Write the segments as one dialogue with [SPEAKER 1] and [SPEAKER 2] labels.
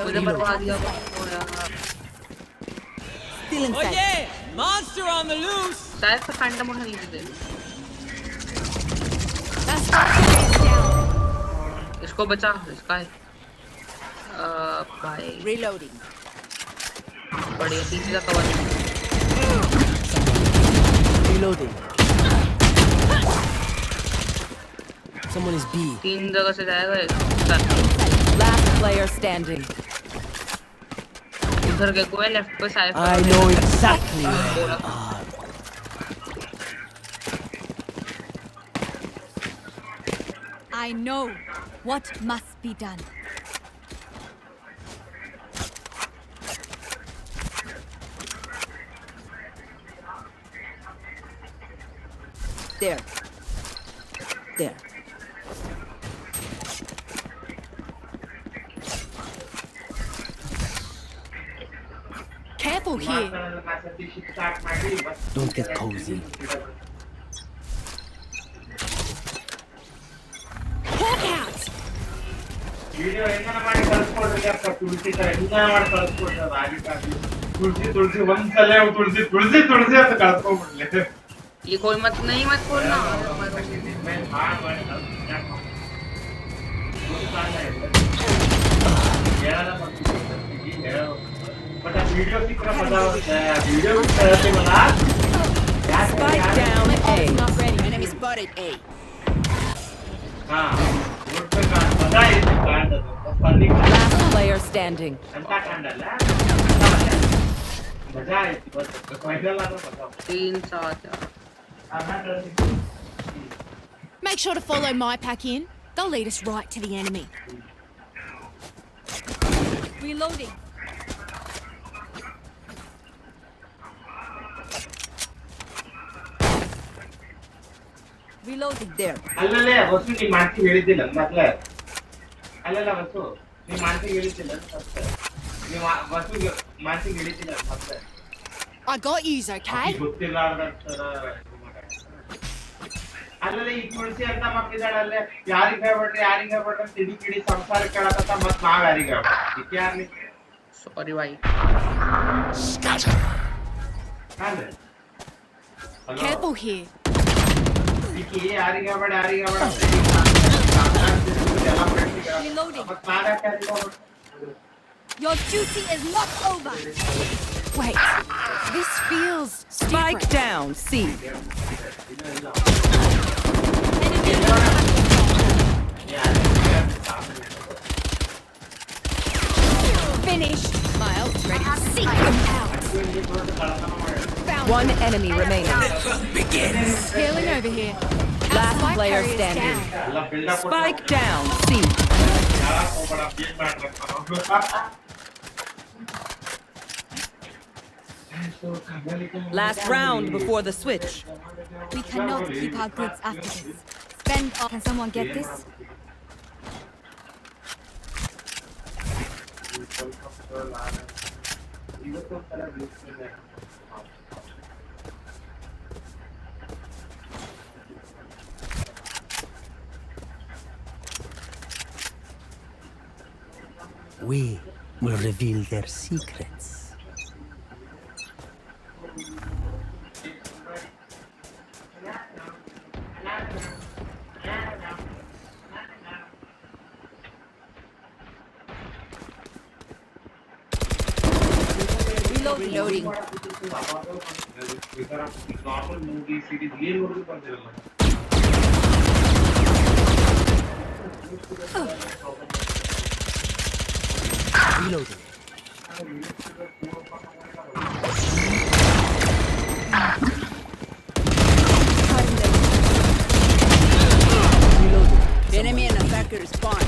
[SPEAKER 1] मुझे बरवा दिया वो यार।
[SPEAKER 2] Still
[SPEAKER 3] Oh
[SPEAKER 2] inside.
[SPEAKER 3] yeah! Monster on the loose!
[SPEAKER 1] शायद से फैंटम उठा ली थी।
[SPEAKER 2] That's down.
[SPEAKER 1] इसको बचा, इसका है भाई।
[SPEAKER 2] Reloading.
[SPEAKER 1] बढ़िया, पीछे का cover.
[SPEAKER 4] Reloading. Someone is B.
[SPEAKER 1] 3 जगह से जाएगा।
[SPEAKER 2] Last player standing.
[SPEAKER 1] इधर के कोई लेफ्ट पे side.
[SPEAKER 4] I know exactly where you are.
[SPEAKER 5] I know what must be done.
[SPEAKER 2] There. There.
[SPEAKER 5] Careful here.
[SPEAKER 4] Don't get cozy.
[SPEAKER 5] Hawk out.
[SPEAKER 6] Video ಹೆಂಗನ ಮಾಡಿ ಕಳಿಸ್ಕೊಡ್ರಿ ಅಪ್ಪ ತುಳಸಿ ತರ ಹೆಂಗನ ಮಾಡಿ ಕಳಿಸ್ಕೊಡ್ರಿ ಅದು ಆಗಿಟ್ಟಾಗಿ ತುಳಸಿ ಒಂದ್ಸಲ ತುಳಸಿ ಅಂತ ಕಳ್ಸ್ಕೊಂಡ್ಬಿಡ್ಲಿ
[SPEAKER 1] ये कोई मत नहीं मत खोलना।
[SPEAKER 6] बट वीडियो की तरह मजा आता है वीडियो की तरह से बना
[SPEAKER 2] Spike down A.
[SPEAKER 5] Not ready.
[SPEAKER 2] Enemy spotted A.
[SPEAKER 6] हां रोड पे कांड मजा है कांड तो फनी
[SPEAKER 2] Last player standing.
[SPEAKER 6] ಅಂತ ಕಾಂಡಲ್ಲ मजा है बस फाइनल आना पता
[SPEAKER 1] 3-7
[SPEAKER 5] Make sure to follow my pack in. They'll lead us right to the enemy. Reloading.
[SPEAKER 2] Reloading there.
[SPEAKER 6] ಅಲ್ಲಲ್ಲೇ ವಸು ನೀ ಮಾಡ್ತಿ ಹೇಳಿದ್ದಿಲ್ಲ ಮೊದಲೇ ಅಲ್ಲಲ್ಲ ವಸು ನೀ ಮಾಡ್ತಿ ಹೇಳಿದ್ದಿಲ್ಲ ಫಸ್ಟ್ ನೀ ವಸು ಮಾಡ್ತಿ ಹೇಳಿದ್ದಿಲ್ಲ first
[SPEAKER 5] I got yous, okay?
[SPEAKER 6] ಗೊತ್ತಿಲ್ಲ ತರ ಅಲ್ಲಲ್ಲ ಈ ತುಳಸಿ ಅಂತ ಮಕ್ಕಿದಾಳಲ್ಲೇ ಯಾರಿಗೆ ಹೇಳ್ಬಿಟ್ರೆ ತಿಡಿ ಕಿಡಿ ಸಂಸಾರ ಕೇಳಕತ್ತ ಮತ್ ನಾವ್ ಯಾರಿಗೆ ಹೇಳ್ಬಿಟ್ಟು ಯಾರ್ಲಿ
[SPEAKER 1] सॉरी भाई।
[SPEAKER 6] ಅಲ್ಲೇ
[SPEAKER 5] Careful here.
[SPEAKER 6] ಈಕಿ ಯಾರಿಗೆ ಹೇಳ್ಬೇಡ
[SPEAKER 5] Reloading.
[SPEAKER 6] ಮತ್ ನಾವ್ ಯಾಕೆ ಯಾರಿಗೆ ಹೇಳ್ಬಿಟ್ಟು
[SPEAKER 5] Your duty is not over. Wait. This feels
[SPEAKER 2] Spike
[SPEAKER 5] different.
[SPEAKER 2] down C.
[SPEAKER 5] Finished. My ult's ready. Seek them out. Found
[SPEAKER 2] One enemy remaining.
[SPEAKER 5] healing over here.
[SPEAKER 2] Last
[SPEAKER 5] Spike
[SPEAKER 2] player
[SPEAKER 5] carrier is
[SPEAKER 2] standing.
[SPEAKER 5] down.
[SPEAKER 6] ಎಲ್ಲ build up
[SPEAKER 2] Spike down C.
[SPEAKER 6] ಯಾಕೆ ಹೋಗ್ಬೇಡ ಏನ್ ಮಾಡ್ಬೇಕು
[SPEAKER 2] Last round before the switch.
[SPEAKER 5] We cannot keep our goods after this. Spend. Can someone get this?
[SPEAKER 4] We will reveal their secrets.
[SPEAKER 2] Reloading.
[SPEAKER 6] Normal movie series ಏನ್ ನೋಡಿದ್ರು ಬಂದಿರಲ್ಲ
[SPEAKER 4] Reloading.
[SPEAKER 2] Enemy and attacker spawn.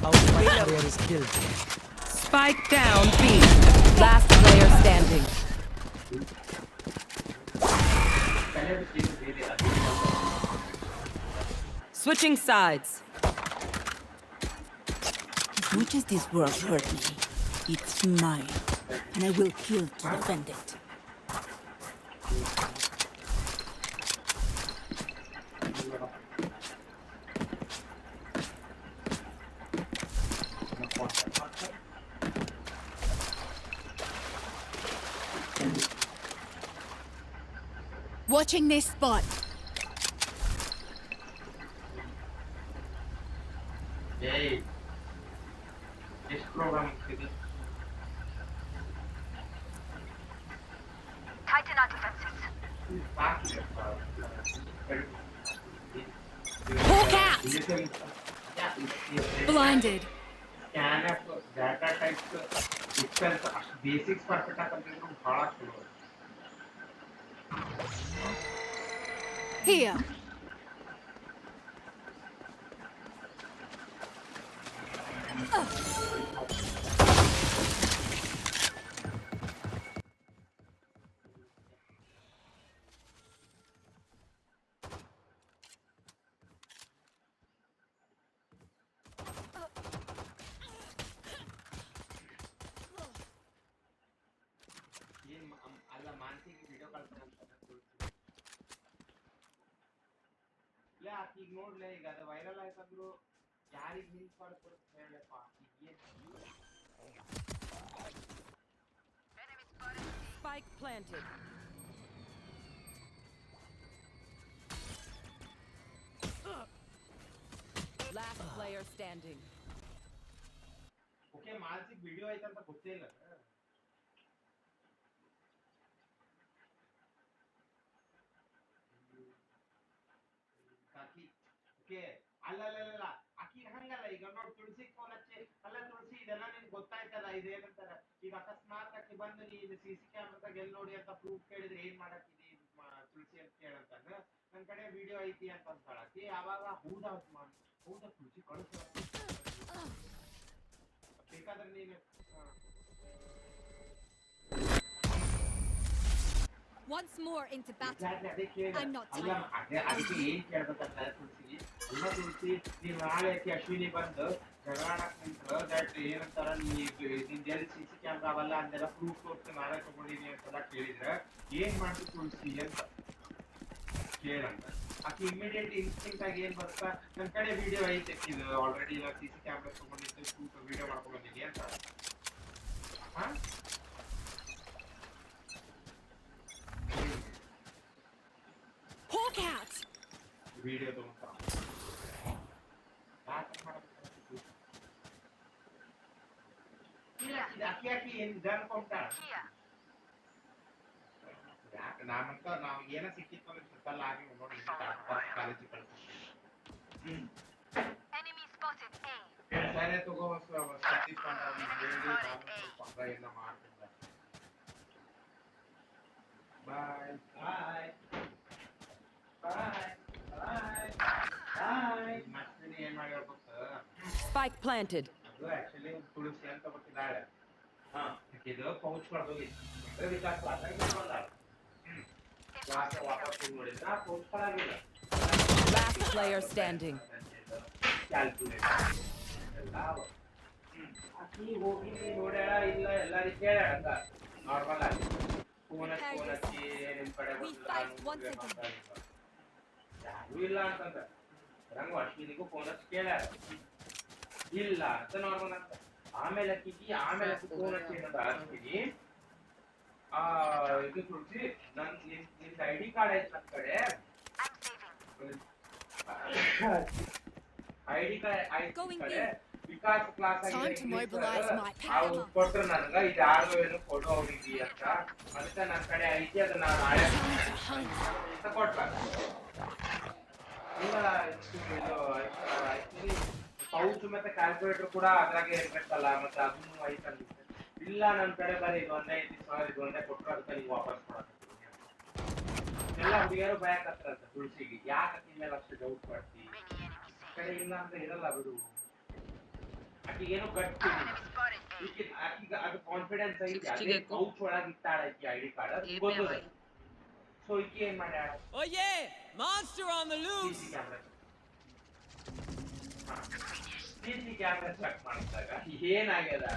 [SPEAKER 4] Our player is killed.
[SPEAKER 2] Spike down B. Last player standing. Switching sides.
[SPEAKER 7] As much as this world hurt me, it's mine, and I will kill to defend it.
[SPEAKER 5] Watching this spot.
[SPEAKER 6] ಏಯ್ ಎಷ್ಟು program ಇದೆ
[SPEAKER 8] Tighten our defenses.
[SPEAKER 5] Hawk out! Blinded.
[SPEAKER 6] Scan of data types it's ಅಷ್ಟು basics perfect ಆಗಂತಿದ್ರು ಬಹಳ ಚಲೋ
[SPEAKER 5] Here.
[SPEAKER 6] ಏನ್ ಅಲ್ಲ ಮಾನಸಿಕ video ಕಳ್ಸ್ತಾನೆ ಇಲ್ಲ ಈಗ ನೋಡ್ಲೆ ಈಗ ಅದು ವೈರಲ್ ಆಯ್ತಂದ್ರು ಯಾರಿಗೆ ಲಿಂಕ್ ಮಾಡ್ಕೊಡ್ತ ಹೇಳಪ್ಪ
[SPEAKER 2] Spike planted. Last player standing.
[SPEAKER 6] Okay ಮಾನಸಿಕ ವಿಡಿಯೋ ಆಯ್ತಂತ ಗೊತ್ತೇ ಇಲ್ಲ ಓಕೆ ಅಲ್ಲ ಆಕಿ ಹಂಗಲ್ಲ ಈಗ ನೋಡಿ ತುಳಸಿ ಫೋನ್ ಹಚ್ಚಿ ಅಲ್ಲ ತುಳಸಿ ಇದೆಲ್ಲ ನಿನ್ಗೆ ಗೊತ್ತಾಯ್ತಲ್ಲ ಇದೇನಂತಾರ ಈಗ ಅಕಸ್ಮಾತ್ ಆಕಿ ಬಂದು ನೀನು CC ಕ್ಯಾಮ್ರಾದಾಗ ಎಲ್ಲಿ ನೋಡಿ ಅಂತ ಪ್ರೂಫ್ ಕೇಳಿದ್ರೆ ಏನ್ ಮಾಡಾಕಿದಿ ತುಳಸಿ ಅಂತ ಕೇಳಂತಾಗ ನನ್ ಕಡೆ ವಿಡಿಯೋ ಐತಿ ಅಂತ ಅಂತಾಳಕಿ ಆವಾಗ ಹೌದಾ ತುಳಸಿ ಕಳಿಸ ಬೇಕಾದ್ರೆ ನೀನು
[SPEAKER 5] Once more into battle. I'm not
[SPEAKER 6] tired. ಅದಕ್ಕೆ ಏನ್ ಕೇಳ್ಬೇಕಂತ ತುಳಸಿ ಎಲ್ಲ ತುಳಸಿ ನೀವ್ ನಾಳೆ ಅಶ್ವಿನಿ ಬಂದು ಜಗಳಾಡಕ್ ನಿಂತ್ರ ದಟ್ ಏನಂತಾರ ನಿನ್ ಎಲ್ಲಿ CC ಕ್ಯಾಮ್ರಾ ಅವಲ್ಲ ಅಂತೆಲ್ಲ ಪ್ರೂಫ್ ತೋರಿಸಿ ನಾಳೆ ತಗೊಂಡಿನಿ ಅಂತೆಲ್ಲ ಕೇಳಿದ್ರೆ ಏನ್ ಮಾಡ್ತಿ ತುಳಸಿ ಅಂತ ಕೇಳಂತ ಆಕಿ ಇಮಿಡಿಯೇಟ್ ಇನ್ಸ್ಟಿಂಕ್ಟ್ ಆಗಿ ಏನ್ ಬರುತ್ತಾ ನನ್ ಕಡೆ ವಿಡಿಯೋ ಐತೆ ಇದು ಆಲ್ರೆಡಿ ಇಲ್ಲ CC ಕ್ಯಾಮ್ರಾ ತಗೊಂಡಿದ್ದು ಪ್ರೂಫ್ ವಿಡಿಯೋ ಮಾಡ್ಕೊಂಡಿದ್ದೀನಿ ಅಂತ ಹಾ
[SPEAKER 5] Hawk out!
[SPEAKER 6] ವಿಡಿಯೋ ತಗೊಂಡ್ರ ಅಕ್ಕಿ ಏನ್ ಗನ್ ಕೊಂಟಾಳ ಯಾಕೆ ನಾವಂತ ನಾವು ಏನೋ ಸಿಕ್ಕಿತ್ತು ಅಂದ್ರೆ ಸುತ್ತಲ್ಲ ಆಗಿ ನೋಡಿ ಕಾಲೇಜ್ ಕಳ್ಸಿದ್ವಿ
[SPEAKER 8] Enemy spotted A.
[SPEAKER 6] ಸರಿ ತಗೋ ಎಲ್ಲ ಮಾಡ್ತಿದ್ದ ಬಾಯ್ ಬಾಯ್ ಮತ್ತೆ ಏನ್ ಮಾಡ್ಯಾರ ಗೊತ್ತಾ
[SPEAKER 2] Spike planted.
[SPEAKER 6] ಅದು ಆಕ್ಚುಲಿ ತುಳಸಿ ಅಂತ ಗೊತ್ತಿದ್ದಾಳೆ ಇದು ಪೌಚ್ ಹೊಡೆದೋಗಿ ಅಂದ್ರೆ ವಿಕಾಸ್ ಕ್ಲಾಸ್ ವಾಪಸ್ ನೋಡಿದ್ರೆ ಪೌಚ್ ಹೊರಗಿಲ್ಲ
[SPEAKER 2] Last player standing.
[SPEAKER 6] ಕ್ಯಾಲ್ಕುಲೇಟರ್ ಎಲ್ಲ ಅಕ್ಕಿ ಹೋಗಿ ನೋಡ್ಯಾಳ ಇಲ್ಲ ಎಲ್ಲಾರು ಕೇಳ್ಯಾಳ ಅಂತ ನಾರ್ಮಲ್ ಆಗಿ ಫೋನ್ ಹಚ್ಚಿ ನಿಮ್ ಕಡೆ ಯಾರು ಇಲ್ಲ ಅಂತಂದ್ರೆ ರಂಗ ಅಶ್ವಿನಿಗೂ ಫೋನ್ ಹಚ್ಚಿ ಕೇಳ್ಯಾರ ಇಲ್ಲ ಅಂತ ನಾರ್ಮಲ್ ಅಂತ ಆಮೇಲೆ ಆಮೇಲೆ ಫೋನ್ ಹಚ್ಚಿ ಏನಂತ ಅಶ್ವಿನಿ ಇದು ತುಳಸಿ ನನ್ ನಿನ್ ID ಕಾರ್ಡ್ ಐತೆ ನನ್ನ ಕಡೆ ID ಕಾರ್ಡ್ ಐತೆ ಕಡೆ ವಿಕಾಸ್ ಕ್ಲಾಸ್ ಆಗಿ ಕೊಟ್ರು ನನ್ಗ ಇದು ಯಾರು ಏನು ಫೋಟೋ ಹೋಗಿದ್ದಿ ಅಂತ ಅದಕ್ಕೆ ನನ್ನ ಕಡೆ ಐತಿ ಅದನ್ನ ನಾಳೆ ಅಂತ ಕೊಟ್ಟ ಪೌಚ್ ಮತ್ತೆ ಕ್ಯಾಲ್ಕುಲೇಟರ್ ಕೂಡ ಅದ್ರಾಗೆ ಇರ್ಬೇಕಲ್ಲ ಮತ್ತೆ ಅದನ್ನು ಐತಲ್ಲ ಇಲ್ಲ ನನ್ನ ಕಡೆ ಬರೀ ಇದು ಒಂದೇ ಐತಿ ಸರ್ ಇದು ಒಂದೇ ಕೊಟ್ಟರು ಅದಕ್ಕೆ ನೀವು ವಾಪಸ್ ಕೊಡಕ್ಕೆ ಎಲ್ಲ ಹುಡುಗಿಯರು ಭಯಕತ್ತರಂತ ತುಳಸಿಗೆ ಯಾಕೆ ಅಕ್ಕಿ ಮೇಲೆ ಅಷ್ಟು ಡೌಟ್ ಮಾಡ್ತಿ ಕಡೆ ಇಲ್ಲ ಅಂದ್ರೆ ಇರಲ್ಲ ಬಿಡು ಆಕಿಗೇನು ಗಟ್ಟಿ ಆಕಿಗ ಅದು ಕಾನ್ಫಿಡೆನ್ಸ್ ಐತಿ ಪೌಚ್ ಒಳಗೆ ಇಟ್ಟಾಳ ಆಕಿ ID ಕಾರ್ಡ್ ಗೊತ್ತದ ಸೊ ಈಕೆ ಏನ್ ಮಾಡ್ಯಾಳ
[SPEAKER 3] Oh yeah! Monster on the loose!
[SPEAKER 6] CC camera check ಮಾಡಿದಾಗ ಏನಾಗ್ಯದ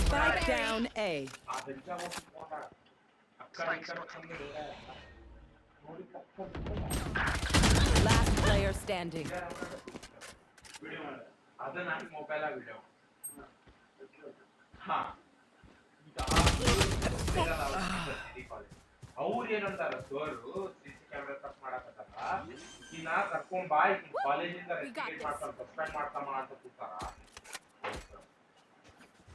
[SPEAKER 2] Spike down A. Last player standing.
[SPEAKER 6] ಅದು ನನ್ನ ಮೊಬೈಲ್ ವಿಡಿಯೋ ಹಾ ಅವ್ರು ಏನಂತಾರ ಸರ್ CC ಕ್ಯಾಮೆರಾ ತಪ್ಪ ಮಾಡಕತ್ತಾರ ಈಗ ಕರ್ಕೊಂಡ್ ಬಾ ಈಗ ಕಾಲೇಜಿಂದ ರೆಸ್ಟಿಗೇಟ್ ಮಾಡ್ತಾರ ಸಸ್ಪೆಂಡ್ ಮಾಡ್ತಾಮ ಅಂತ ಕೂತಾರ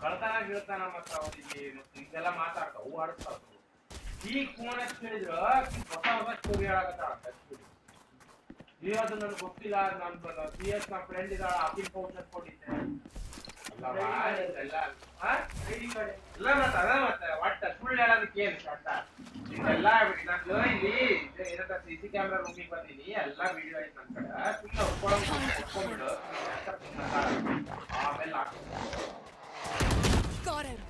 [SPEAKER 6] ಕಳ್ತಾನ ಗಿಳ್ತಾನ ಮತ್ತ ಅವ್ರಿಗೆ ಮತ್ತೆ ಇದೆಲ್ಲ ಮಾತಾಡ್ತಾವ ಆಡಿಸ್ತಾರ ಈಗ ಫೋನ್ ಹಚ್ಚಿ ಹೇಳಿದ್ರ ಹೊಸ ಸ್ಟೋರಿ ಹೇಳಕತ್ತಾಳ ನೀವು ಅದು ನನ್ಗೆ ಗೊತ್ತಿಲ್ಲ ನನ್ನ CS ನ ಫ್ರೆಂಡ್ ಇದ್ದಾಳ ಅಪಿಲ್ ಪೌಚರ್ ಕೊಟ್ಟಿದ್ದೆ ಇಲ್ಲ ಮತ್ತೆ ಅದ ಮತ್ತೆ ಒಟ್ಟ ಸುಳ್ಳು ಹೇಳೋದಕ್ಕೆ ಏನು ಕಷ್ಟ ಇದೆಲ್ಲ ನಾನು ಇಲ್ಲಿ ಏನಂತ CC ಕ್ಯಾಮ್ರಾ ರೂಮಿಗೆ ಬಂದೀನಿ ಎಲ್ಲ ವಿಡಿಯೋ ಐತೆ ನನ್ನ ಕಡೆ ಸುಮ್ಮನೆ ಒಪ್ಕೊಂಡ್ಬಿಡು ಆಮೇಲೆ
[SPEAKER 5] Got him.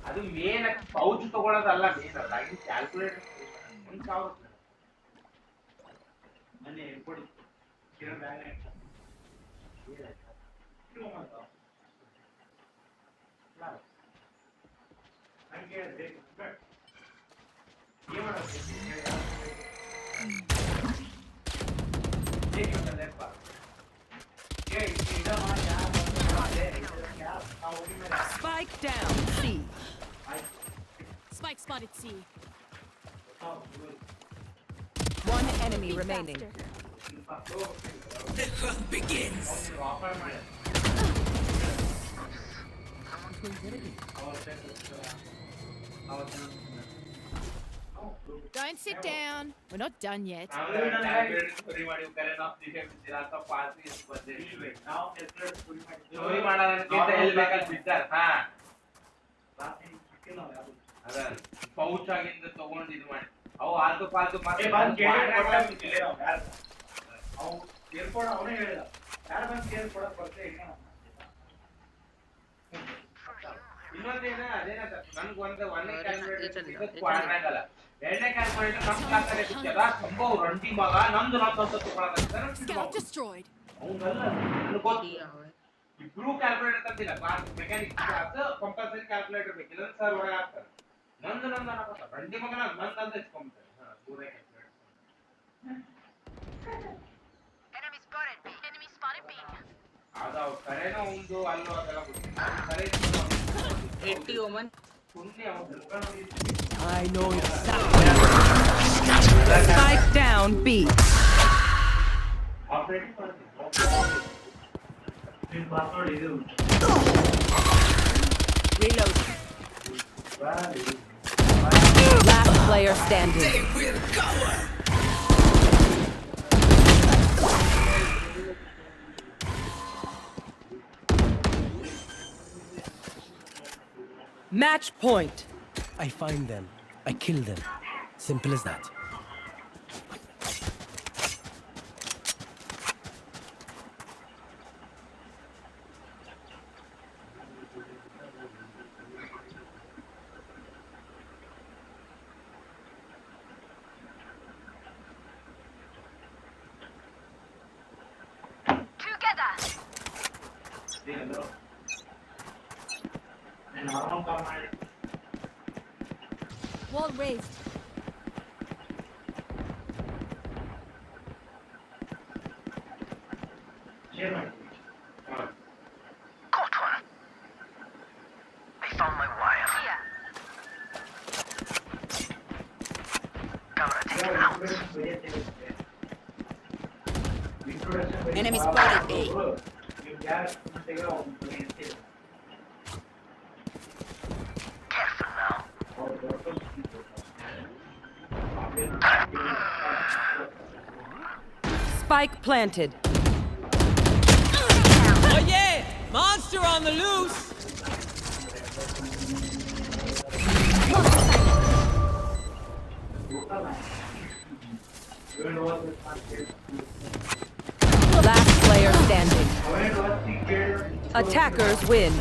[SPEAKER 6] ಅದು ಮೇನ್ ಪೌಚ್ ತಗೊಳ್ಳೋದಲ್ಲ ಮೇನ್ ಅಲ್ಲ ಇದು ಕ್ಯಾಲ್ಕುಲೇಟರ್ 1000 ಮನೆ ಕೊಡಿ ಕಿರಣ್ ಬ್ಯಾಗ್ ಹಂಗೆ ಬೇಕು ಏನು ಮಾಡೋದು
[SPEAKER 2] Spike down. C.
[SPEAKER 5] Spike spotted C.
[SPEAKER 2] One enemy remaining.
[SPEAKER 4] The hunt begins.
[SPEAKER 5] Don't sit down. We're not done yet.
[SPEAKER 6] Pouch ಆಗಿಂದ ತಗೊಂಡು ಇದು ಮಾಡಿ ಅವು ಆಲ್ತು ಪಾಲ್ತು ಇನ್ನೊಂದೇನ ಅದೇನ ನನ್ಗೆ ಒಂದೇ ಕ್ಯಾಲ್ಕುಲೇಟರ್ ಎರಡನೇ ಕ್ಯಾಲ್ಕುಲೇಟರ್ ನಮ್ ಕ್ಲಾಸಾಗ ಸಿಕ್ಕ್ಯದ ಸಂಭವ ರಂಟಿ ಮಗ ನಂದು
[SPEAKER 5] Scout destroyed.
[SPEAKER 6] ಇಬ್ರು ಕ್ಯಾಲ್ಕುಲೇಟರ್ ತಂದಿಲ್ಲ class mechanics class compulsory calculator ಬೇಕು ಇದನ್ನ ಸರ್ ಒಳಗೆ ಹಾಕ್ತಾರೆ ನಂದು ಅನ್ನಕತ್ತ ರಂಟಿ ಮಗನ ನಂದು ಅಂತ ಇಸ್ಕೊಂಬಿಡ್ತಾರೆ ಮೂರನೇ calculator
[SPEAKER 8] Enemy spotted B. Enemy spotted B.
[SPEAKER 6] ಅದು ಕರೆನೋ ಒಂದು ಅಲ್ಲೋ ಅದೆಲ್ಲ ಗೊತ್ತಿಲ್ಲ ಕರೆ
[SPEAKER 1] 80 woman.
[SPEAKER 6] ಪುಣ್ಯ
[SPEAKER 2] I know exactly. Spike down B.
[SPEAKER 6] Operating ಮಾಡ್ತೀನಿ
[SPEAKER 2] Reload. Last player standing.
[SPEAKER 4] They will cover.
[SPEAKER 2] Match point.
[SPEAKER 4] I find them. I kill them. Simple as that.
[SPEAKER 8] Together.
[SPEAKER 5] Wall raised.
[SPEAKER 8] Caught one. They found my wire. Here. Camera taken out.
[SPEAKER 7] Enemy spotted A.
[SPEAKER 8] Careful now.
[SPEAKER 2] Spike planted.
[SPEAKER 3] Oh yeah! Monster on the loose!
[SPEAKER 2] Last player standing. Attackers win.